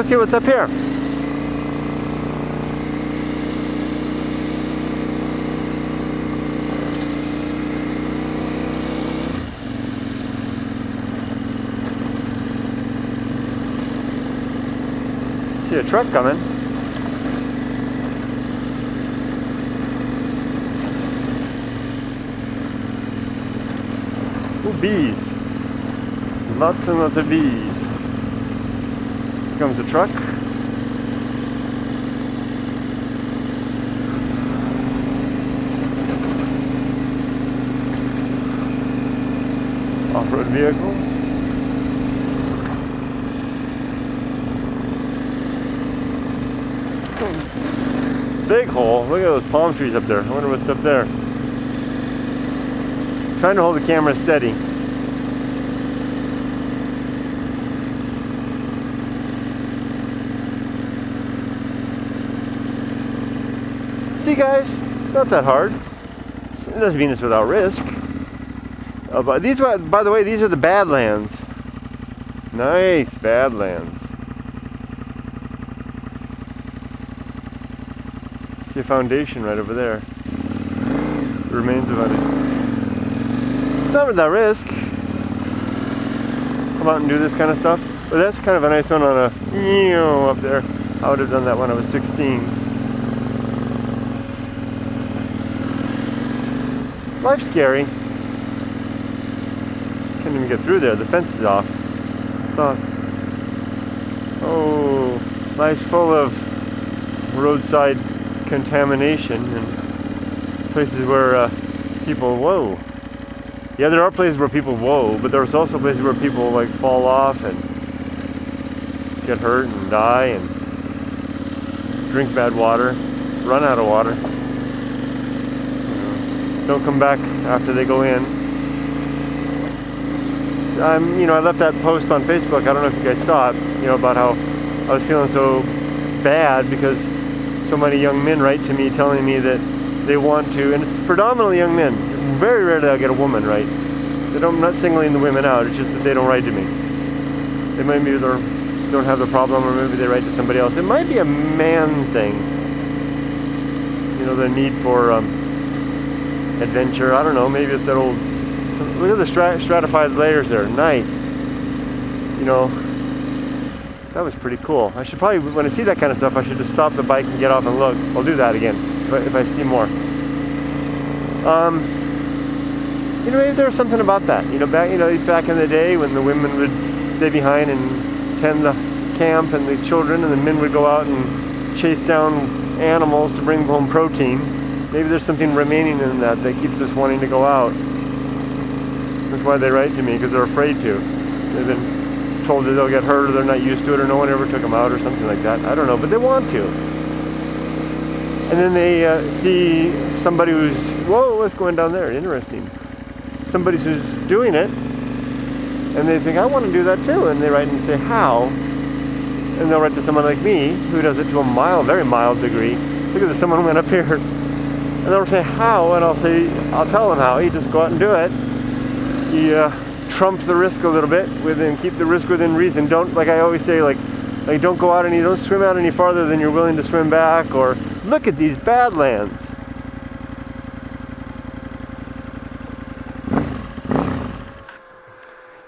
go see what's up here. See a truck coming. Ooh, bees. Lots and lots of bees. Here comes a truck. Off-road vehicles. Big hole. Look at those palm trees up there. I wonder what's up there. Trying to hold the camera steady. See guys, it's not that hard. It doesn't mean it's without risk. But these, by the way, these are the Badlands. Nice Badlands. See a foundation right over there. The remains of it. It's not without risk. Come out and do this kind of stuff. But that's kind of a nice one on a up there. I would have done that when I was 16. Life's scary. Can't even get through there. The fence is off. Oh, life's full of roadside contamination and places where people, whoa. Yeah, there are places where people, whoa, but there's also places where people like fall off and get hurt and die and drink bad water, run out of water. Don't come back after they go in. So I left that post on Facebook. I don't know if you guys saw it, about how I was feeling so bad because so many young men write to me telling me that they want to, and it's predominantly young men. Very rarely I'll get a woman write. I'm not singling the women out, it's just that they don't write to me. They might be either don't have the problem or maybe they write to somebody else. It might be a man thing. The need for adventure. I don't know, maybe it's that old, look at the stratified layers there, nice. That was pretty cool. I should probably, when I see that kind of stuff, I should just stop the bike and get off and look. I'll do that again if I see more. Maybe there's something about that. Back in the day when the women would stay behind and tend the camp and the children, and the men would go out and chase down animals to bring home protein. Maybe there's something remaining in that keeps us wanting to go out. That's why they write to me, because they're afraid to. They've been told that they'll get hurt, or they're not used to it, or no one ever took them out, or something like that. I don't know, but they want to. And then they see somebody who's, whoa, what's going down there? Interesting. Somebody who's doing it, and they think, I want to do that too. And they write and say, how? And they'll write to someone like me, who does it to a very mild degree. Look at this, someone went up here. And they'll say, how? And I'll tell them how. You just go out and do it. You trump the risk a little bit, keep the risk within reason. Don't, like I always say, like don't go out don't swim out any farther than you're willing to swim back, or look at these Badlands.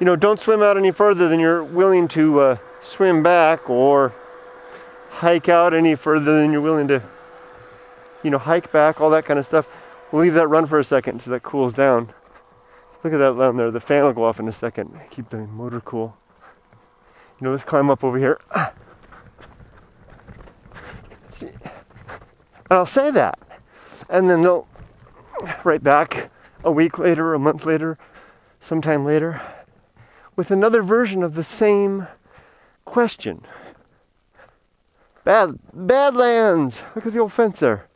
Don't swim out any further than you're willing to swim back, or hike out any further than you're willing to, hike back, all that kind of stuff. We'll leave that run for a second so that cools down. Look at that down there. The fan will go off in a second. Keep the motor cool. Let's climb up over here. See? And I'll say that. And then they'll write back a week later, a month later, sometime later, with another version of the same question. Badlands! Look at the old fence there.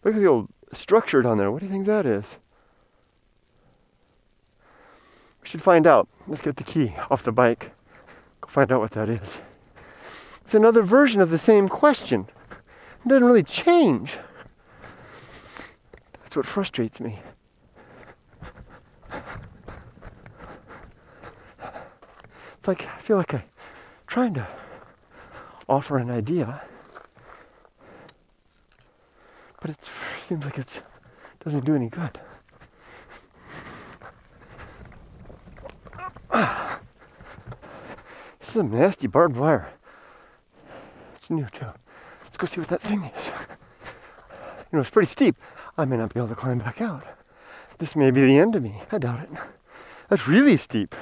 Look at the old structure down there. What do you think that is? We should find out. Let's get the key off the bike. Go find out what that is. It's another version of the same question. It doesn't really change. That's what frustrates me. It's like, I feel like I'm trying to offer an idea. But it seems like it doesn't do any good. This is a nasty barbed wire. It's new too. Let's go see what that thing is. You know, it's pretty steep. I may not be able to climb back out. This may be the end of me. I doubt it. That's really steep.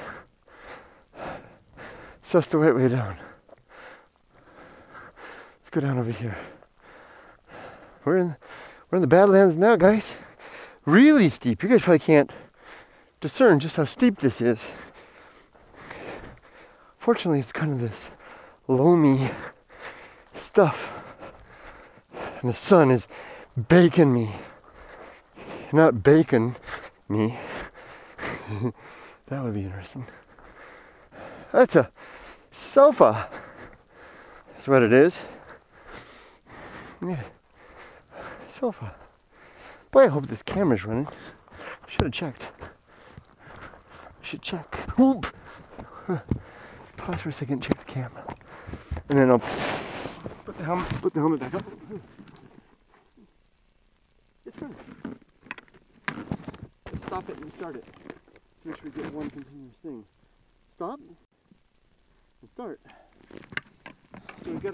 So that's the right way down. Let's go down over here. We're in the Badlands now, guys. Really steep. You guys probably can't discern just how steep this is. Fortunately, it's kind of this loamy stuff. And the sun is baking me. Not bacon me. That would be interesting. That's a sofa. That's what it is. Yeah. Sofa. Boy, I hope this camera's running. I should have checked. I should check. Oop. Pause for a second, check the camera. And then I'll put the helmet back up. It's good. Let's stop it and start it. Make sure we get one continuous thing. Stop and start. So we got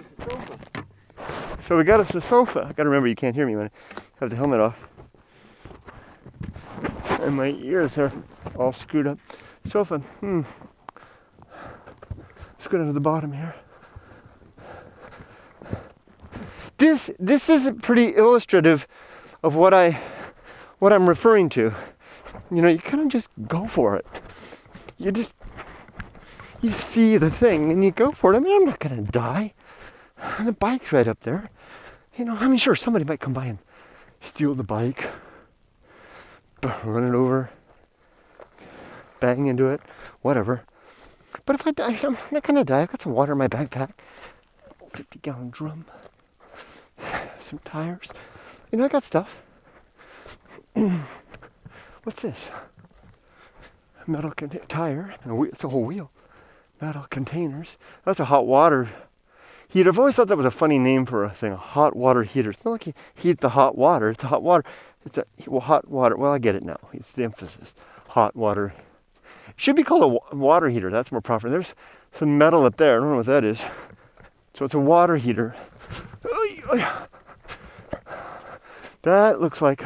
us a sofa. I gotta remember you can't hear me when I have the helmet off. And my ears are all screwed up. Sofa. Let's go down to the bottom here. This is pretty illustrative of what I'm referring to. You know, you kind of just go for it. You see the thing and you go for it. I mean, I'm not gonna die. And the bike's right up there. You know, I mean, sure, somebody might come by and steal the bike, run it over, bang into it, whatever. But if I die, I'm not gonna die. I've got some water in my backpack, 50-gallon drum, some tires. You know, I got stuff. What's this? Metal tire. It's a whole wheel. Metal containers. That's a hot water heater. I've always thought that was a funny name for a thing. A hot water heater. It's not like you heat the hot water. It's a hot water. Hot water. Well, I get it now. It's the emphasis. Hot water. It should be called a water heater. That's more proper. There's some metal up there. I don't know what that is. So it's a water heater. That looks like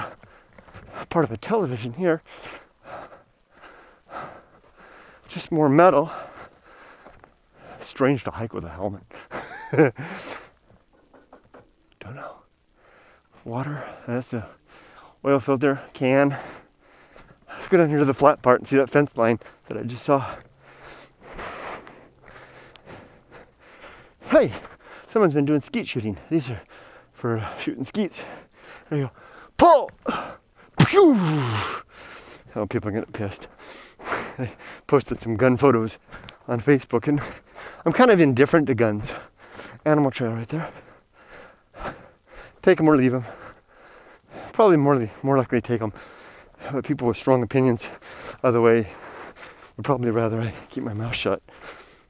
part of a television here. Just more metal. Strange to hike with a helmet. Don't know. Water. That's a oil filter can. Let's go down here to the flat part and see that fence line that I just saw. Hey, someone's been doing skeet shooting. These are for shooting skeets. There you go. Pull! Pew! Oh, people are getting pissed. I posted some gun photos on Facebook, and I'm kind of indifferent to guns. Animal trail right there. Take them or leave them. Probably more likely to take them. But people with strong opinions other way would probably rather I keep my mouth shut.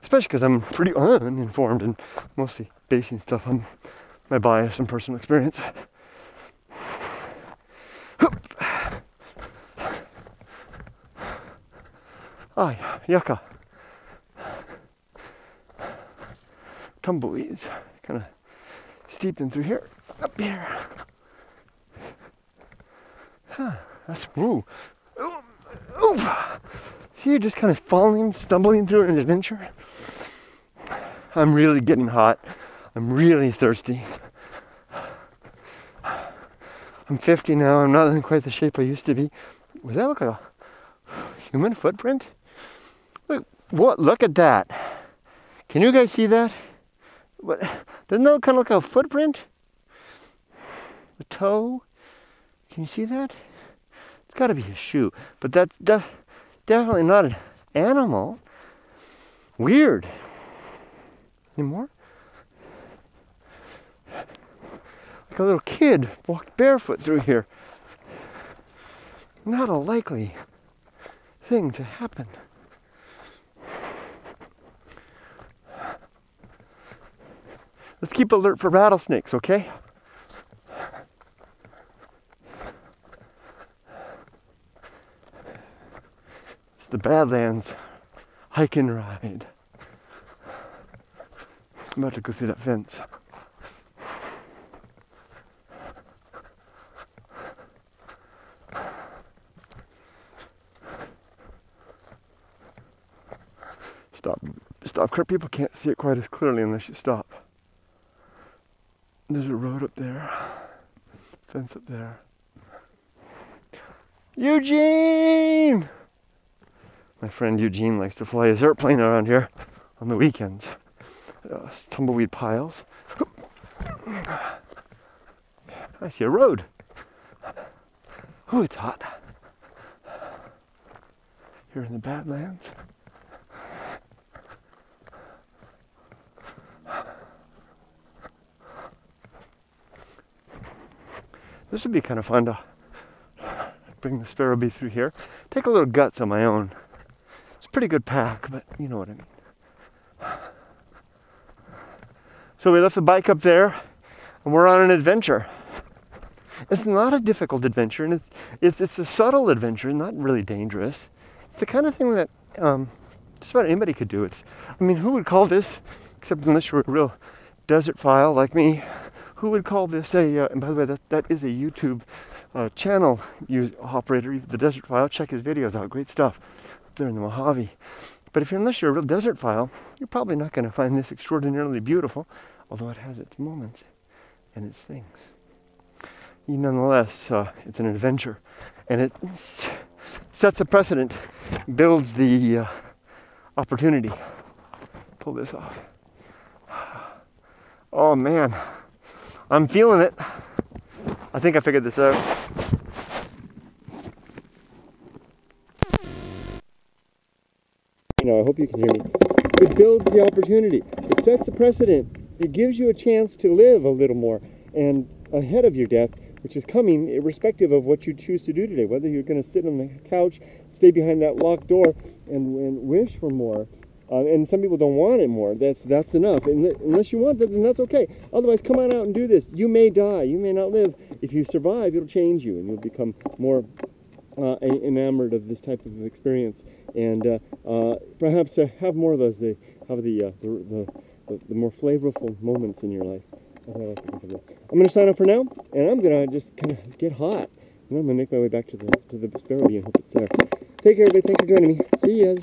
Especially because I'm pretty uninformed and mostly basing stuff on my bias and personal experience. Ah, yucca. Tumbleweeds. Kind of steeping through here. Up here. Huh. That's, ooh. Ooh. See, you're just kind of falling, stumbling through an adventure. I'm really getting hot. I'm really thirsty. I'm 50 now. I'm not in quite the shape I used to be. Does that look like a human footprint? Wait, what? Look at that. Can you guys see that? What? Doesn't that kind of look like a footprint? A toe? Can you see that? It's got to be a shoe. But that's definitely not an animal. Weird. Any more? Like a little kid walked barefoot through here. Not a likely thing to happen. Let's keep alert for rattlesnakes, okay? It's the Badlands hike and ride. I'm about to go through that fence. Stop. People can't see it quite as clearly unless you stop. There's a road up there. Fence up there. Eugene! My friend Eugene likes to fly his airplane around here on the weekends. Tumbleweed piles. I see a road. Oh, it's hot. Here in the Badlands. This would be kind of fun to bring the sparrow bee through here. Take a little guts on my own. It's a pretty good pack, but you know what I mean. So we left the bike up there, and we're on an adventure. It's not a difficult adventure, and it's a subtle adventure, not really dangerous. It's the kind of thing that just about anybody could do. Who would call this, except unless you're a real desert file like me, who would call this and by the way, that is a YouTube channel operator, the Desert File. Check his videos out, great stuff up there in the Mojave. But unless you're a real desert file, you're probably not going to find this extraordinarily beautiful, although it has its moments and its things. Nonetheless, it's an adventure, and it sets a precedent, builds the opportunity. Pull this off. Oh man, I'm feeling it. I think I figured this out. I hope you can hear me. It builds the opportunity. It sets the precedent. It gives you a chance to live a little more and ahead of your death, which is coming irrespective of what you choose to do today. Whether you're going to sit on the couch, stay behind that locked door, and wish for more. And some people don't want it more. That's enough. Unless you want that, then that's okay. Otherwise, come on out and do this. You may die. You may not live. If you survive, it'll change you, and you'll become more enamored of this type of experience. And perhaps have more of those. Have the more flavorful moments in your life. I'm going to sign up for now, and I'm going to just kind of get hot. And I'm going to make my way back to the sparrow bee and hope it's there. Take care, everybody. Thanks for joining me. See ya.